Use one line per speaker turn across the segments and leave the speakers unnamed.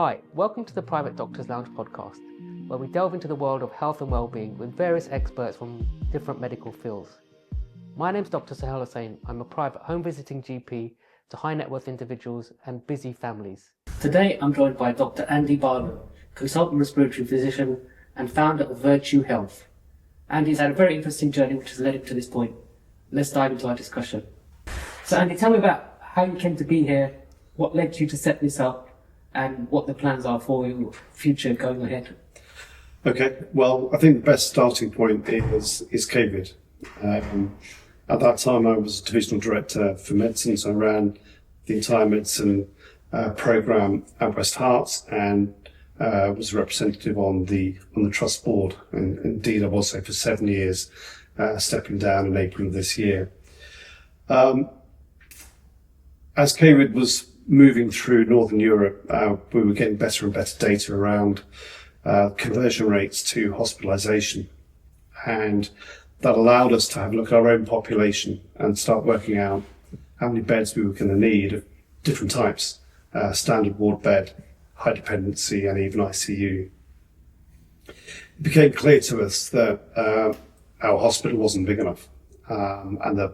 Hi, welcome to the Private Doctors Lounge podcast, where we delve into the world of health and well-being with various experts from different medical fields. My name's Dr. Sahel Hussain. I'm a private home visiting GP to high net worth individuals and busy families. Today I'm joined by Dr. Andy Barlow, consultant respiratory physician and founder of Virtue Health. Andy's had a very interesting journey which has led him to this point. Let's dive into our discussion. So Andy, tell me about how you came to be here, what led you to set this up, and what the plans are for your future going ahead.
Okay, well, I think the best starting point is COVID. At that time, I was divisional director for medicine, so I ran the entire medicine programme at West Herts and was a representative on the trust board. And indeed, I was so for 7 years, stepping down in April of this year. As COVID was moving through Northern Europe, we were getting better and better data around conversion rates to hospitalisation. And that allowed us to have a look at our own population and start working out how many beds we were going to need of different types, standard ward bed, high dependency, and even ICU. It became clear to us that our hospital wasn't big enough, and the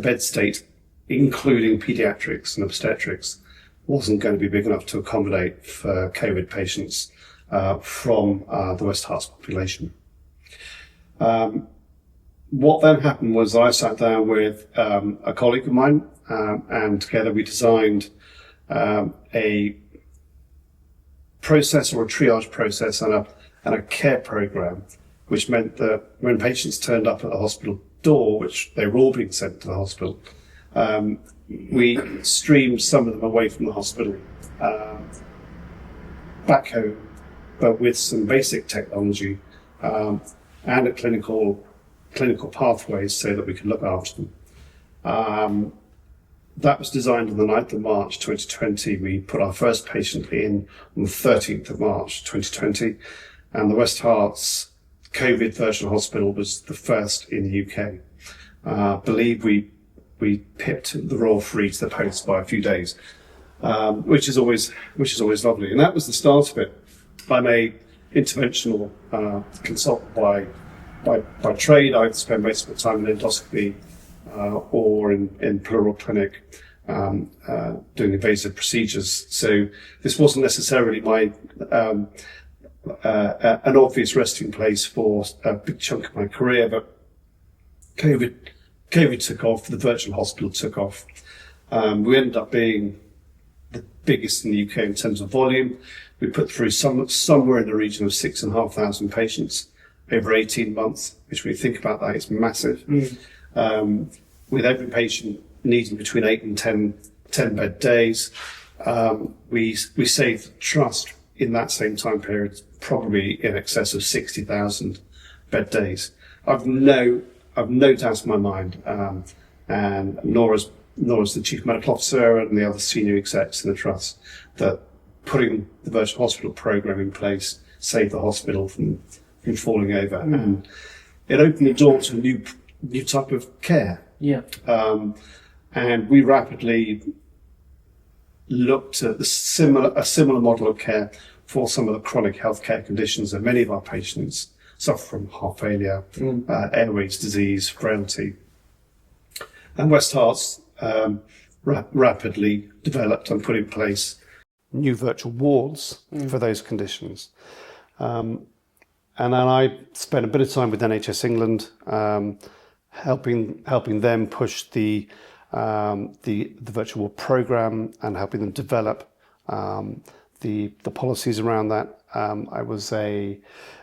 bed state, including paediatrics and obstetrics, wasn't going to be big enough to accommodate for COVID patients from the West Herts population. What then happened was I sat down with a colleague of mine, and together we designed a process or a triage process and a care program, which meant that when patients turned up at the hospital door, which they were all being sent to the hospital, we streamed some of them away from the hospital back home, but with some basic technology and a clinical pathways so that we could look after them. That was designed on the 9th of March 2020. We put our first patient in on the 13th of March 2020, and the West Herts COVID virtual hospital was the first in the UK. I believe we pipped the Royal Free to the post by a few days, which is always lovely. And that was the start of it. I'm a interventional consultant by trade. I spend most of my time in endoscopy or in pleural clinic doing invasive procedures. So this wasn't necessarily my an obvious resting place for a big chunk of my career, but COVID took off, the virtual hospital took off. We ended up being the biggest in the UK in terms of volume. We put through somewhere in the region of 6,500 patients over 18 months, which when you think about that, is massive. With every patient needing between 8 and 10 bed days. We saved the trust in that same time period probably in excess of 60,000 bed days. I've no doubt in my mind, and nor is the Chief Medical Officer and the other senior execs in the Trust, that putting the virtual hospital programme in place saved the hospital from falling over. And it opened the door to a new type of care.
Yeah.
And we rapidly looked at a similar model of care for some of the chronic healthcare conditions that many of our patients suffer from: heart failure, airways disease, frailty. And West Herts rapidly developed and put in place new virtual wards for those conditions. And then I spent a bit of time with NHS England, helping them push the virtual ward programme and helping them develop the policies around that. I was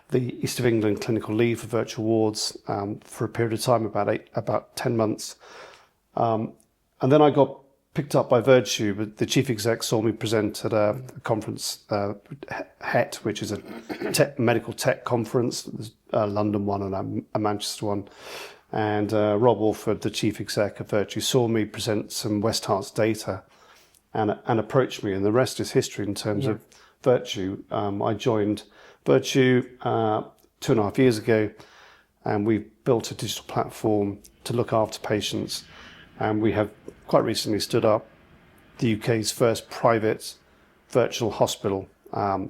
the East of England clinical lead for virtual wards for a period of time, about 10 months. And then I got picked up by Virtue, but the chief exec saw me present at a conference, HET, which is a medical tech conference. There's a London one and a Manchester one. And Rob Alford, the chief exec of Virtue, saw me present some West Herts data and approached me, and the rest is history in terms of Virtue. I joined Virtue 2.5 years ago, and we built a digital platform to look after patients, and we have quite recently stood up the UK's first private virtual hospital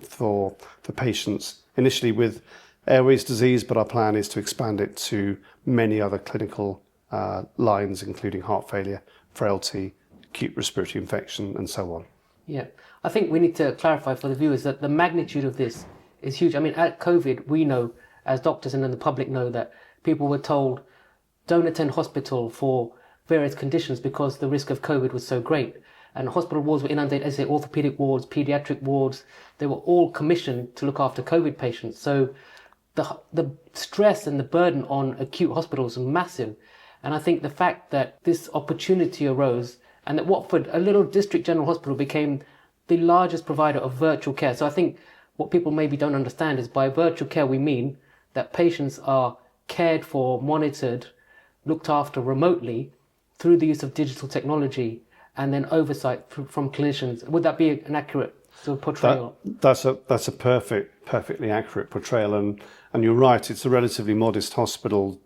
for patients, initially with airways disease, but our plan is to expand it to many other clinical lines, including heart failure, frailty, acute respiratory infection, and so on.
Yeah, I think we need to clarify for the viewers that the magnitude of this is huge. I mean, at COVID, we know, as doctors and then the public know, that people were told, don't attend hospital for various conditions because the risk of COVID was so great. And hospital wards were inundated, as I say, orthopedic wards, pediatric wards. They were all commissioned to look after COVID patients. So the stress and the burden on acute hospitals was massive. And I think the fact that this opportunity arose and that Watford, a little district general hospital, became the largest provider of virtual care. So I think what people maybe don't understand is by virtual care, we mean that patients are cared for, monitored, looked after remotely through the use of digital technology and then oversight from clinicians. Would that be an accurate sort of portrayal?
That's a perfectly accurate portrayal. And you're right, it's a relatively modest hospital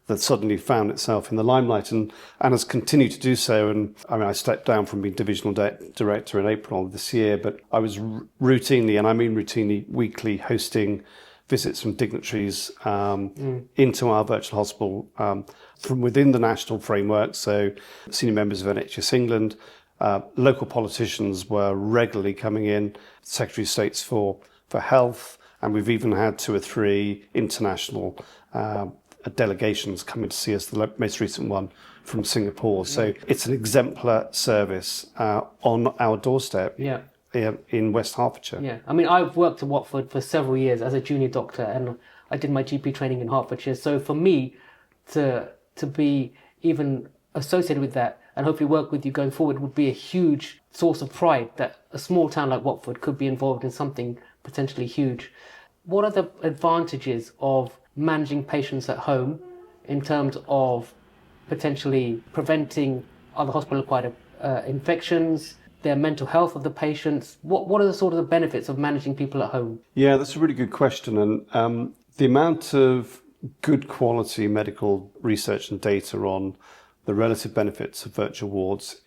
that suddenly found itself in the limelight and has continued to do so. And I mean, I stepped down from being divisional director in April of this year, but I was routinely, and I mean routinely, weekly hosting visits from dignitaries into our virtual hospital from within the national framework. So senior members of NHS England, local politicians were regularly coming in, Secretary of States for Health, and we've even had 2 or 3 international delegations coming to see us, the most recent one from Singapore. So it's an exemplar service on our doorstep in West Hertfordshire.
Yeah, I mean, I've worked at Watford for several years as a junior doctor and I did my GP training in Hertfordshire. So for me to be even associated with that and hopefully work with you going forward would be a huge source of pride that a small town like Watford could be involved in something potentially huge. What are the advantages of managing patients at home in terms of potentially preventing other hospital-acquired infections, their mental health of the patients? What are the sort of the benefits of managing people at home?
Yeah, that's a really good question. And the amount of good quality medical research and data on the relative benefits of virtual wards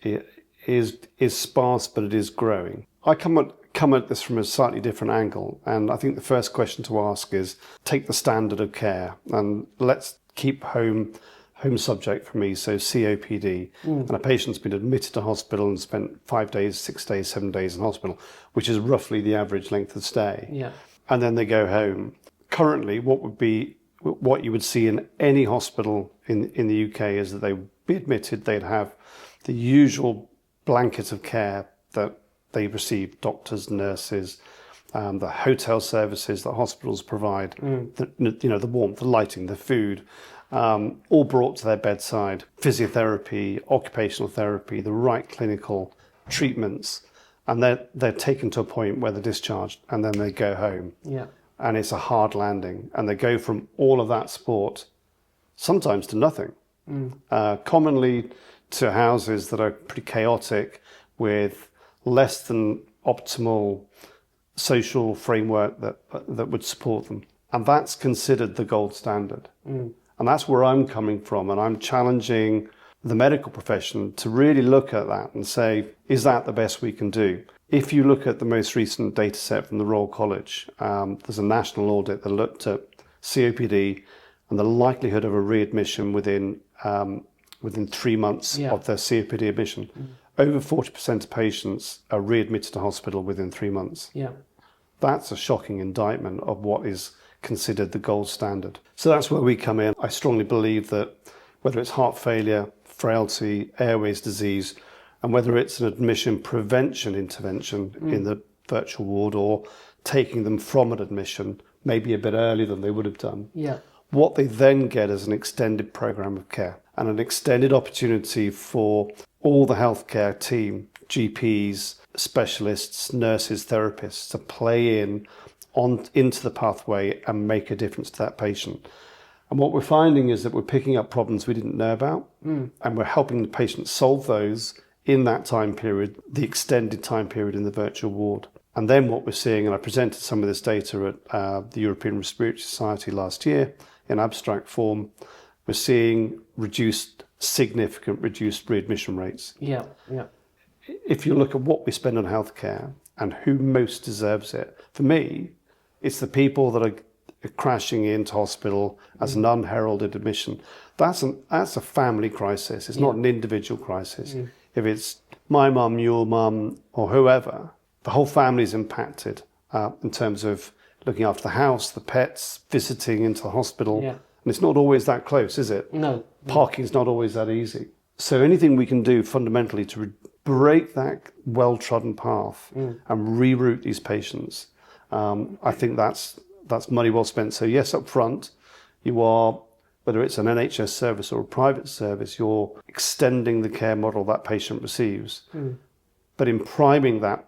is sparse, but it is growing. I come at this from a slightly different angle. And I think the first question to ask is, take the standard of care and let's keep home subject for me, so COPD. And a patient's been admitted to hospital and spent 5 days, 6 days, 7 days in hospital, which is roughly the average length of stay.
Yeah.
And then they go home. Currently, what you would see in any hospital in the UK is that they would be admitted, they'd have the usual blanket of care that they receive, doctors, nurses, the hotel services that hospitals provide, the warmth, the lighting, the food, all brought to their bedside, physiotherapy, occupational therapy, the right clinical treatments, and they're taken to a point where they're discharged and then they go home.
Yeah.
And it's a hard landing, and they go from all of that support sometimes to nothing, commonly to houses that are pretty chaotic with less than optimal social framework that would support them. And that's considered the gold standard. And that's where I'm coming from. And I'm challenging the medical profession to really look at that and say, is that the best we can do? If you look at the most recent data set from the Royal College, there's a national audit that looked at COPD and the likelihood of a readmission within 3 months of their COPD admission. Over 40% of patients are readmitted to hospital within 3 months.
Yeah.
That's a shocking indictment of what is considered the gold standard. So that's where we come in. I strongly believe that whether it's heart failure, frailty, airways disease, and whether it's an admission prevention intervention in the virtual ward or taking them from an admission maybe a bit earlier than they would have done, what they then get is an extended programme of care and an extended opportunity for all the healthcare team, GPs, specialists, nurses, therapists to play into the pathway and make a difference to that patient. And what we're finding is that we're picking up problems we didn't know about, and we're helping the patient solve those in that time period, the extended time period in the virtual ward. And then what we're seeing, and I presented some of this data at the European Respiratory Society last year in abstract form, we're seeing significant reduced readmission rates.
Yeah, yeah.
if you look at what we spend on healthcare and who most deserves it, for me, it's the people that are crashing into hospital as an unheralded admission. That's a family crisis. It's not an individual crisis. If it's my mum, your mum, or whoever, the whole family is impacted in terms of looking after the house, the pets, visiting into the hospital.
Yeah.
And it's not always that close, is it?
No.
Parking's not always that easy. So anything we can do fundamentally to break that well-trodden path and reroute these patients, I think that's money well spent. So yes, up front, you are, whether it's an NHS service or a private service, you're extending the care model that patient receives. But in priming that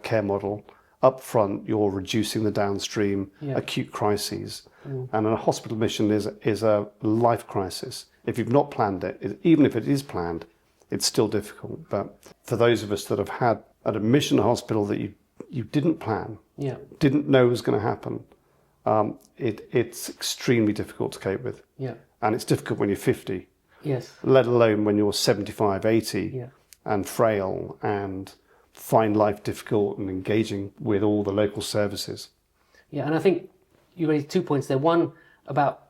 care model, up front, you're reducing the downstream acute crises. And a hospital admission is a life crisis. If you've not planned it, even if it is planned, it's still difficult. But for those of us that have had an admission to hospital that you didn't plan, didn't know was going to happen, it's extremely difficult to cope with. And it's difficult when you're 50, let alone when you're 75, 80, and frail and find life difficult and engaging with all the local services.
And I think you raised 2 points there. One, about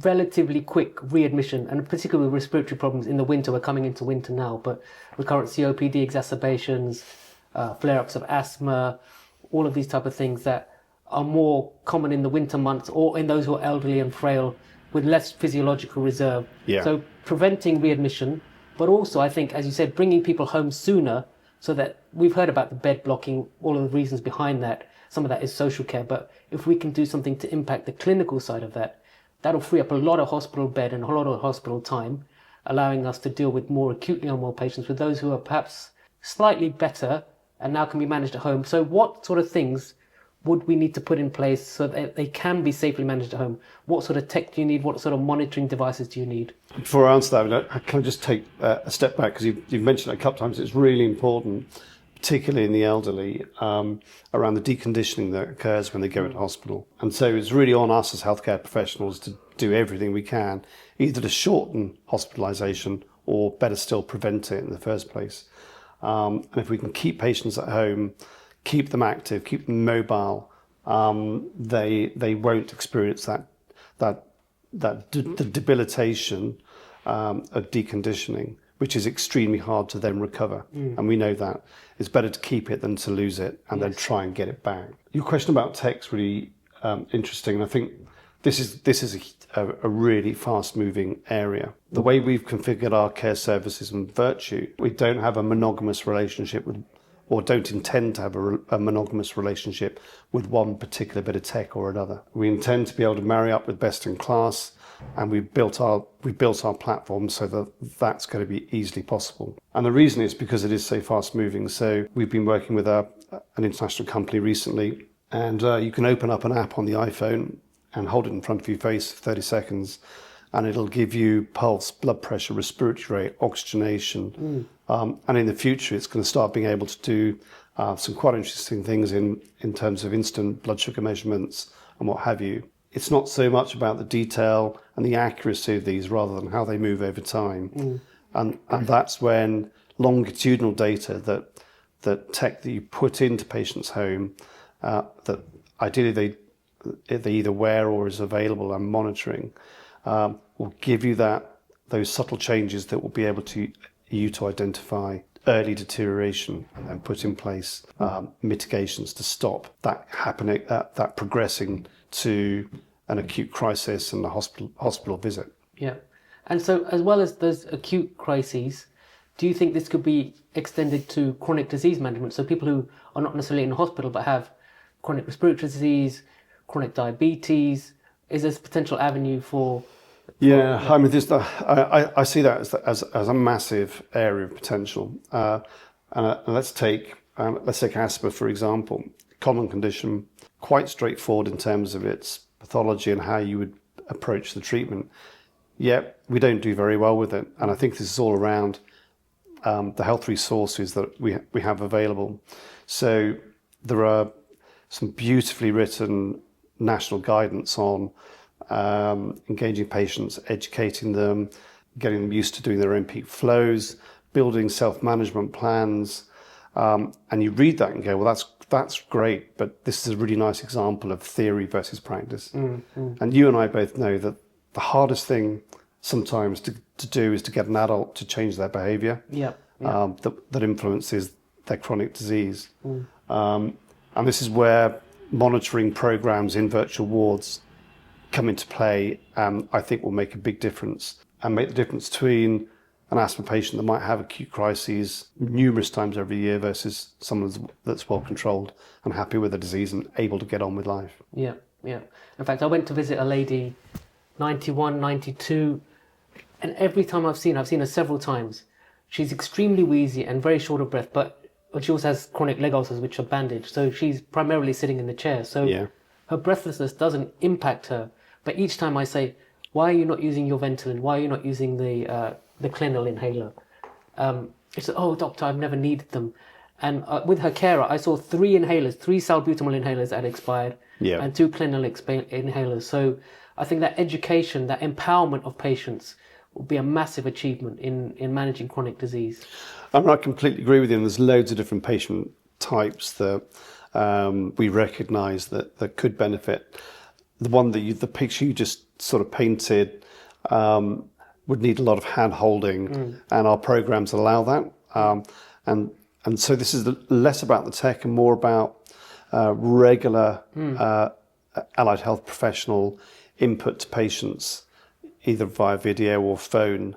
relatively quick readmission, and particularly with respiratory problems in the winter. We're coming into winter now, but recurrent COPD exacerbations, flare-ups of asthma, all of these type of things that are more common in the winter months or in those who are elderly and frail with less physiological reserve. So preventing readmission, but also I think, as you said, bringing people home sooner, so that we've heard about the bed blocking, all of the reasons behind that. Some of that is social care, but if we can do something to impact the clinical side of that, that'll free up a lot of hospital bed and a lot of hospital time, allowing us to deal with more acutely unwell patients, with those who are perhaps slightly better and now can be managed at home. So what sort of things would we need to put in place so that they can be safely managed at home? What sort of tech do you need? What sort of monitoring devices do you need?
Before I answer that, can I just take a step back, because you've mentioned it a couple of times. It's really important, particularly in the elderly, around the deconditioning that occurs when they go into hospital. And so it's really on us as healthcare professionals to do everything we can, either to shorten hospitalisation or, better still, prevent it in the first place. And if we can keep patients at home, keep them active, keep them mobile, they won't experience the debilitation of deconditioning, which is extremely hard to then recover. And we know that. It's better to keep it than to lose it and then try and get it back. Your question about tech's really interesting. And I think this is a really fast-moving area. The way we've configured our care services in Virtue, we don't have a monogamous relationship with, or don't intend to have a monogamous relationship with one particular bit of tech or another. We intend to be able to marry up with best in class, and we've built our platform so that that's going to be easily possible. And the reason is because it is so fast moving. So we've been working with an international company recently, and you can open up an app on the iPhone and hold it in front of your face for 30 seconds, and it'll give you pulse, blood pressure, respiratory rate, oxygenation. And in the future, it's going to start being able to do some quite interesting things in terms of instant blood sugar measurements and what have you. It's not so much about the detail and the accuracy of these, rather than how they move over time. And that's when longitudinal data, that tech that you put into patients' home, that ideally they either wear or is available and monitoring, will give you those subtle changes that will be able to identify early deterioration and put in place mitigations to stop that happening, that progressing to an acute crisis and a hospital visit.
And so, as well as those acute crises, do you think this could be extended to chronic disease management? So people who are not necessarily in the hospital but have chronic respiratory disease, chronic diabetes, is there a potential avenue for?
I mean, I see that as a massive area of potential. And let's take asthma, for example. Common condition, quite straightforward in terms of its pathology and how you would approach the treatment. Yet we don't do very well with it, and I think this is all around the health resources that we have available. So there are some beautifully written national guidance on engaging patients, educating them, getting them used to doing their own peak flows, building self-management plans, And you read that and go, well, that's great, but this is a really nice example of theory versus practice. And you and I both know that the hardest thing sometimes to do is to get an adult to change their behaviour that influences their chronic disease. And this is where monitoring programs in virtual wards come into play, and I think will make a big difference, and make the difference between an asthma patient that might have acute crises numerous times every year versus someone that's well controlled and happy with the disease and able to get on with life.
Yeah. In fact, I went to visit a lady, 91, 92, and every time I've seen her several times. She's extremely wheezy and very short of breath, but she also has chronic leg ulcers which are bandaged, so she's primarily sitting in the chair. So her breathlessness doesn't impact her. But each time I say, why are you not using your Ventolin? Why are you not using the Clenil inhaler? She said, oh, doctor, I've never needed them. And with her carer, I saw 3 salbutamol inhalers that had expired, and 2 Clenil inhalers. So I think that education, that empowerment of patients will be a massive achievement in managing chronic disease.
I completely agree with you. And there's loads of different patient types that we recognise that could benefit. The picture you just sort of painted would need a lot of hand holding, and our programs allow that. And so this is less about the tech and more about regular allied health professional input to patients, either via video or phone.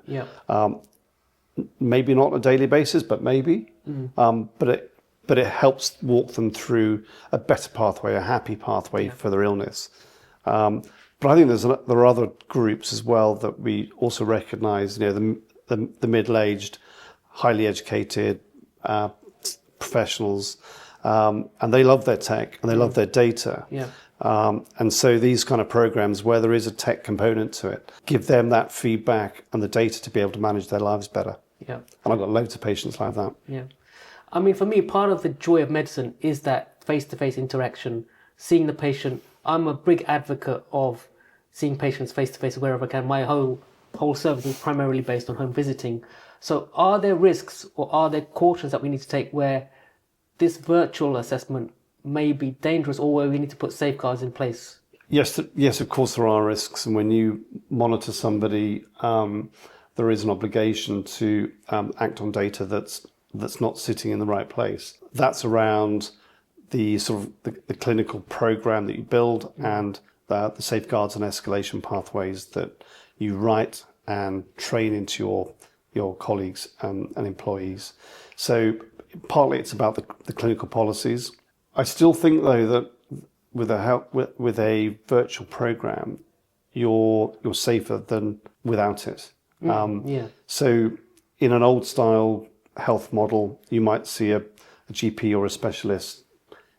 Maybe not on a daily basis, but maybe. But it helps walk them through a better pathway, a happy pathway for their illness. But I think there are other groups as well that we also recognise. The middle-aged, highly educated professionals, and they love their tech and they love their data. And so these kind of programs where there is a tech component to it give them that feedback and the data to be able to manage their lives better. And I've got loads of patients like that.
I mean, for me, part of the joy of medicine is that face-to-face interaction, seeing the patient. I'm a big advocate of seeing patients face-to-face wherever I can. My whole service is primarily based on home visiting. So are there risks or are there cautions that we need to take where this virtual assessment may be dangerous, or where we need to put safeguards in place?
Yes, of course there are risks. And when you monitor somebody, there is an obligation to act on data that's not sitting in the right place. That's around the sort of the clinical program that you build and the safeguards and escalation pathways that you write and train into your colleagues and employees. So partly it's about the clinical policies. I still think though that with a virtual program, you're safer than without it. So in an old style health model, you might see a GP or a specialist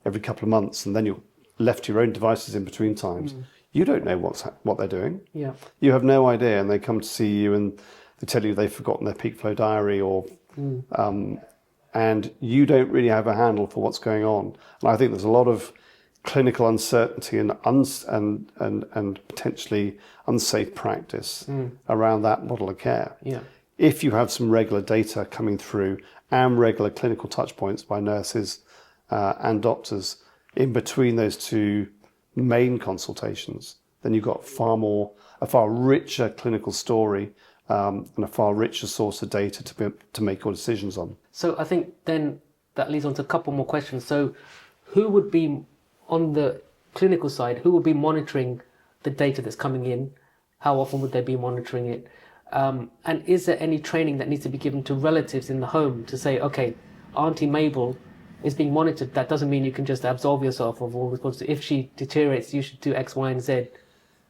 every couple of months, and then you're left to your own devices in between times. You don't know what they're doing. You have no idea, and they come to see you and they tell you they've forgotten their peak flow diary, or and you don't really have a handle for what's going on. And I think there's a lot of clinical uncertainty and potentially unsafe practice around that model of care. If you have some regular data coming through and regular clinical touch points by nurses and doctors in between those two main consultations, then you've got a far richer clinical story and a far richer source of data to make your decisions on.
So I think then that leads on to a couple more questions. So who would be on the clinical side, who would be monitoring the data that's coming in? How often would they be monitoring it? And is there any training that needs to be given to relatives in the home to say, okay, Auntie Mabel is being monitored. That doesn't mean you can just absolve yourself of all responsibility. If she deteriorates, you should do X, Y, and Z.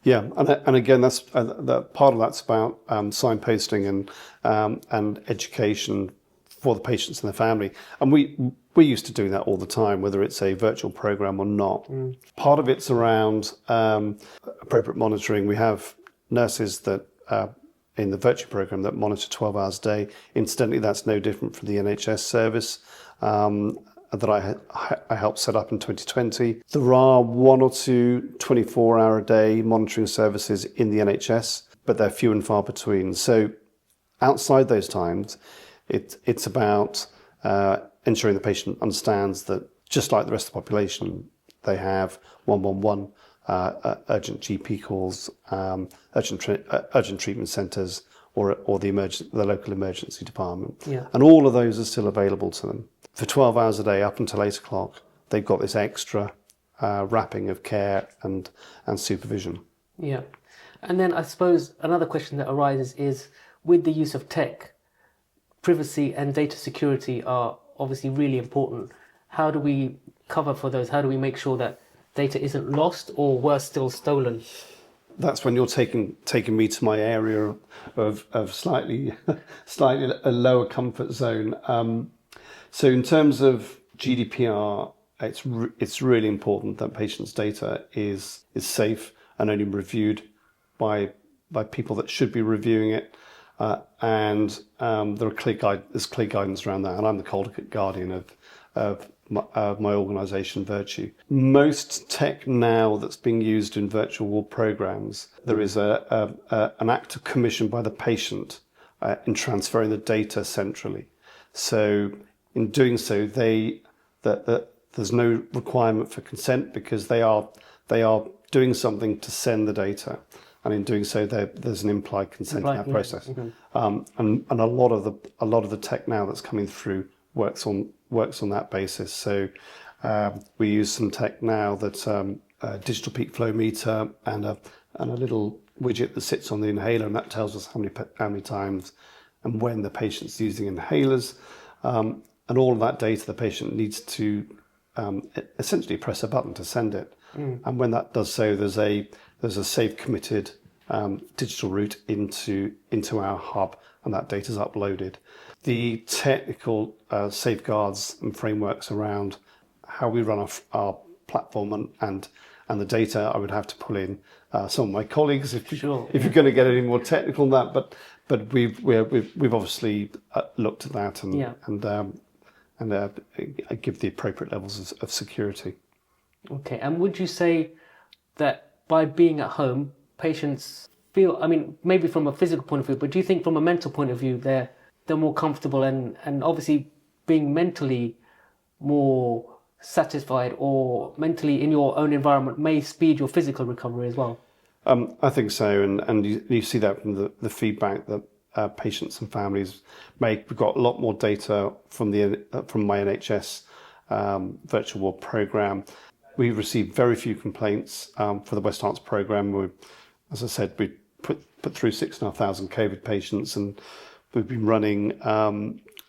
Yeah, and again, that's that part of that's about signposting and education for the patients and their family. And we're used to doing that all the time, whether it's a virtual program or not. Part of it's around appropriate monitoring. We have nurses that in the virtual program that monitor 12 hours a day. Incidentally, that's no different from the NHS service that I helped set up in 2020. There are 1 or 2 24-hour-a-day monitoring services in the NHS, but they're few and far between. So outside those times, it's about ensuring the patient understands that just like the rest of the population, they have 111 urgent GP calls, urgent treatment centres, or the local emergency department.
Yeah.
And all of those are still available to them. For 12 hours a day up until 8 o'clock, they've got this extra wrapping of care and supervision.
Yeah. And then I suppose another question that arises is, with the use of tech, privacy and data security are obviously really important. How do we cover for those? How do we make sure that data isn't lost or worse still, stolen?
That's when you're taking me to my area of slightly a lower comfort zone. So in terms of GDPR, it's really important that patients' data is safe and only reviewed by people that should be reviewing it. And there's clear guidance around that. And I'm the guardian of my organisation, Virtue. Most tech now that's being used in virtual ward programs, there is an act of commission by the patient in transferring the data centrally. So in doing so, there's no requirement for consent because they are doing something to send the data. And in doing so, there's an implied consent in that process. Mm-hmm. And a lot of the tech now that's coming through works on that basis. So we use some tech now that's a digital peak flow meter and a little widget that sits on the inhaler, and that tells us how many times and when the patient's using inhalers. And all of that data, the patient needs to essentially press a button to send it. Mm. And when that does so, there's a safe, committed digital route into our hub, and that data is uploaded. The technical safeguards and frameworks around how we run our platform and the data, I would have to pull in some of my colleagues if you're going to get any more technical than that. But we've obviously looked at that and give the appropriate levels of security.
Okay, and would you say that by being at home, patients feel, I mean, maybe from a physical point of view, but do you think from a mental point of view, they're more comfortable and obviously being mentally more satisfied or mentally in your own environment may speed your physical recovery as well?
I think so, and you see that from the feedback that patients and families make. We've got a lot more data from my NHS virtual ward programme. We received very few complaints for the West Arts programme. As I said, we put through 6,500 COVID patients, and we've been running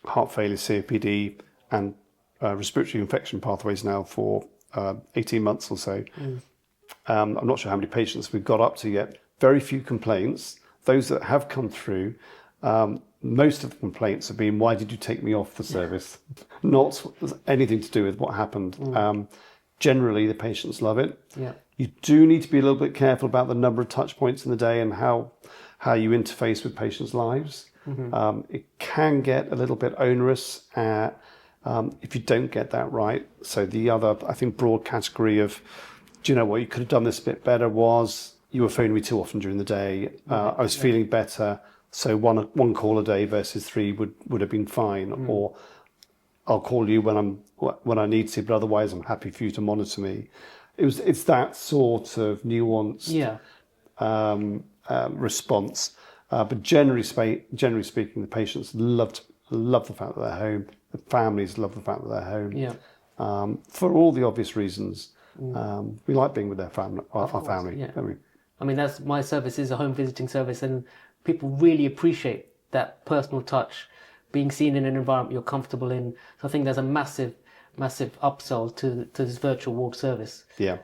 heart failure, COPD, and respiratory infection pathways now for 18 months or so. Mm. I'm not sure how many patients we've got up to yet. Very few complaints. Those that have come through, most of the complaints have been, why did you take me off the service? Not anything to do with what happened. Mm. Generally, the patients love it. Yeah. You do need to be a little bit careful about the number of touch points in the day and how you interface with patients' lives. Mm-hmm. It can get a little bit onerous if you don't get that right. So the other, I think, broad category of, do you know what, you could have done this a bit better, was you were phoning me too often during the day. I was feeling better, so one call a day versus 3 would have been fine. Mm. Or I'll call you when I need to, but otherwise I'm happy for you to monitor me. It's that sort of nuanced response. But generally speaking, the patients love the fact that they're home. The families love the fact that they're home. Yeah. For all the obvious reasons. We like being with our family. Yeah. Don't we?
I mean, my service is a home visiting service, and people really appreciate that personal touch, being seen in an environment you're comfortable in. So I think there's a massive upsell to this virtual ward service. Yeah.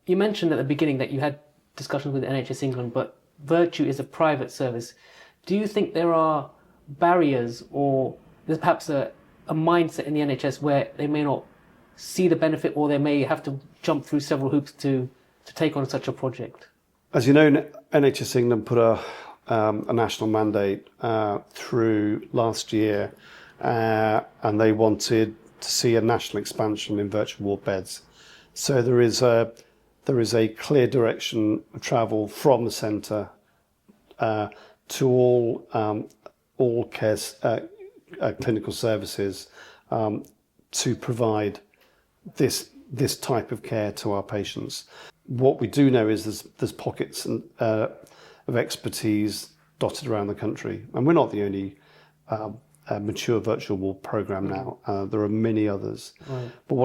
You mentioned at the beginning that you had discussions with NHS England, but Virtue is a private service. Do you think there are barriers, or there's perhaps a mindset in the NHS where they may not see the benefit, or they may have to jump through several hoops to take on such a project?
As you know, NHS England put a national mandate through last year, and they wanted to see a national expansion in virtual ward beds. So there is a clear direction of travel from the centre to all care clinical services to provide this type of care to our patients. What we do know is there's pockets of expertise dotted around the country, and we're not the only mature virtual ward program now. There are many others.
Right.
But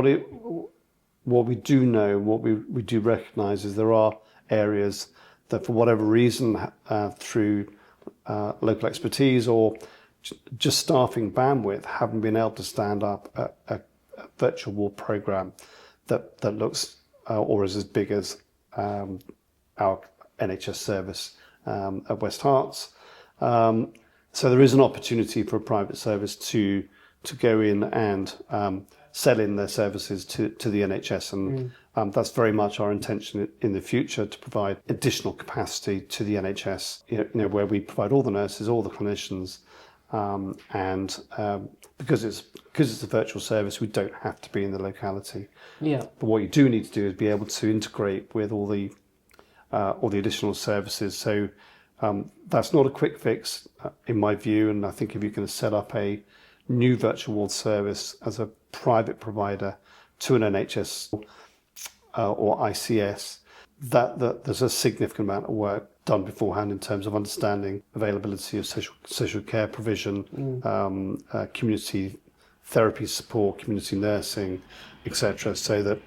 what we do know, what we do recognise is there are areas that for whatever reason, through local expertise or just staffing bandwidth, haven't been able to stand up a virtual ward program that looks or is as big as our NHS service at West Herts. So there is an opportunity for a private service to go in and sell in their services to the NHS, and that's very much our intention in the future, to provide additional capacity to the NHS. You know, where we provide all the nurses, all the clinicians, and because it's a virtual service, we don't have to be in the locality.
Yeah.
But what you do need to do is be able to integrate with all the additional services. So that's not a quick fix, in my view. And I think if you're going to set up a new virtual ward service as a private provider to an NHS or ICS, that there's a significant amount of work done beforehand in terms of understanding availability of social care provision, community therapy support, community nursing, etc., so that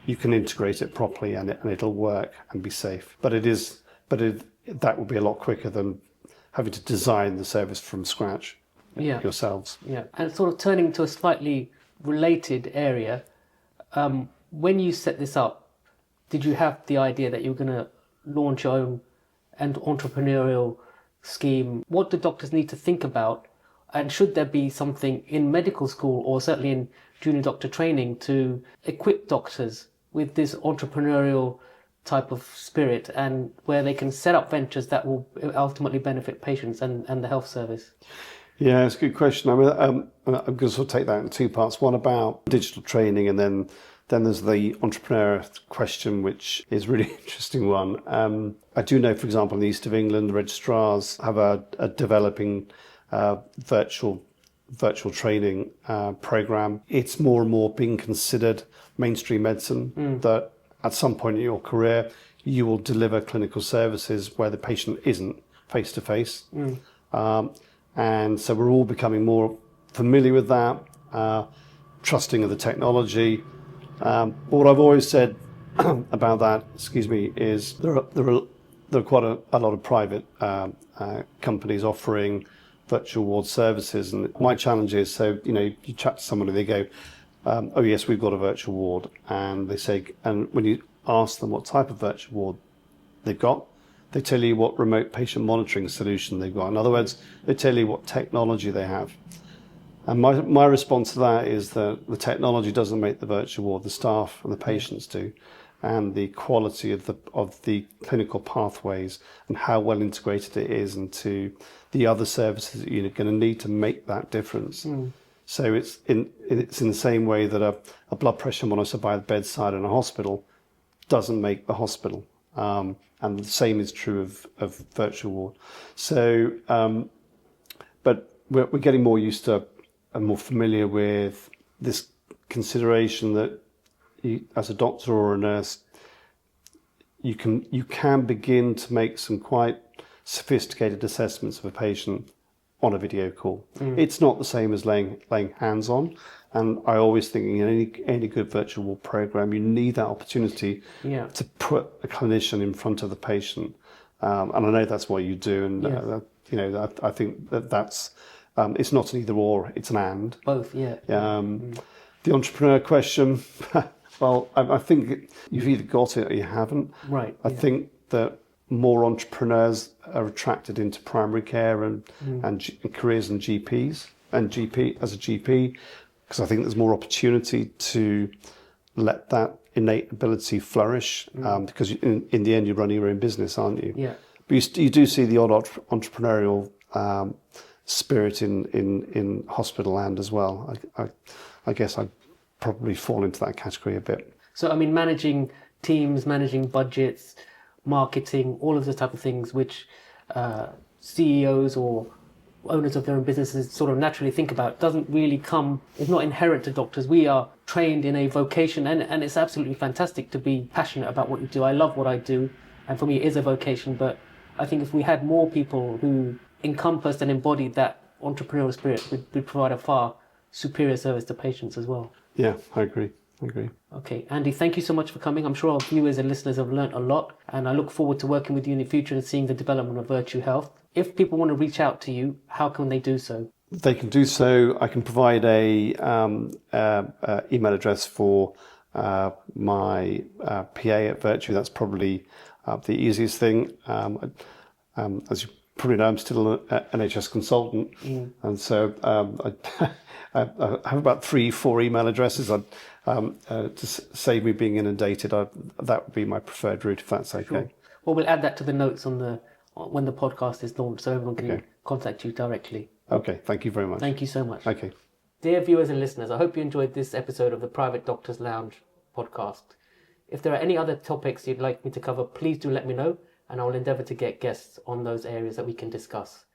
you can integrate it properly and it'll work and be safe. But that will be a lot quicker than having to design the service from scratch yourselves.
Yeah, and sort of turning to a slightly related area, when you set this up, did you have the idea that you were going to launch your own entrepreneurial scheme? What do doctors need to think about? And should there be something in medical school or certainly in junior doctor training to equip doctors with this entrepreneurial type of spirit, and where they can set up ventures that will ultimately benefit patients and the health service?
Yeah, it's a good question. I mean, I'm going to sort of take that in two parts. One about digital training, and then there's the entrepreneur question, which is a really interesting one. I do know, for example, in the east of England, the registrars have a developing virtual training program. It's more and more being considered mainstream medicine, that at some point in your career, you will deliver clinical services where the patient isn't face to face. And so we're all becoming more familiar with that, trusting of the technology. But what I've always said about that, is there are quite a lot of private companies offering virtual ward services, and my challenge is, so you chat to someone and they go, oh yes, we've got a virtual ward, and they say, and when you ask them what type of virtual ward they've got, they tell you what remote patient monitoring solution they've got. In other words, they tell you what technology they have. And my response to that is that the technology doesn't make the virtual ward, the staff and the patients do, and the quality of the clinical pathways and how well integrated it is into the other services that you're going to need to make that difference. So it's in the same way that a blood pressure monitor by the bedside in a hospital doesn't make the hospital. And the same is true of virtual ward. So, but we're getting more used to and more familiar with this consideration that you, as a doctor or a nurse, you can begin to make some quite sophisticated assessments of a patient on a video call. It's not the same as laying hands on. And I always think in any good virtual ward program, you need that opportunity to put a clinician in front of the patient. And I know that's what you do. And, I think that's, it's not an either or, it's an and.
Both, yeah.
The entrepreneur question, well, I think you've either got it or you haven't.
Right.
I think that more entrepreneurs are attracted into primary care and careers in GPs and as a GP, because I think there's more opportunity to let that innate ability flourish, because in the end you're running your own business, aren't you?
Yeah.
But you do see the odd entrepreneurial spirit in hospital land as well. I guess I'd probably fall into that category a bit.
So, I mean, managing teams, managing budgets, marketing, all of the type of things which CEOs or owners of their own businesses sort of naturally think about doesn't really come, it's not inherent to doctors. We are trained in a vocation, and it's absolutely fantastic to be passionate about what you do. I love what I do, and for me it is a vocation, but I think if we had more people who encompassed and embodied that entrepreneurial spirit, we'd provide a far superior service to patients as well.
Yeah, I agree.
Okay, Andy, thank you so much for coming. I'm sure our viewers and listeners have learnt a lot, and I look forward to working with you in the future and seeing the development of Virtue Health. If people want to reach out to you, how can they do so?
They can do so. I can provide a email address for my PA at Virtue. That's probably the easiest thing. As you probably know, I'm still an NHS consultant, and so I have about 3-4 email addresses. To save me being inundated, that would be my preferred route, if that's okay.
Sure. Well, we'll add that to the notes when the podcast is launched, so everyone can contact you directly.
Okay, thank you very much.
Thank you so much.
Okay.
Dear viewers and listeners, I hope you enjoyed this episode of the Private Doctors Lounge podcast. If there are any other topics you'd like me to cover, please do let me know, and I will endeavour to get guests on those areas that we can discuss.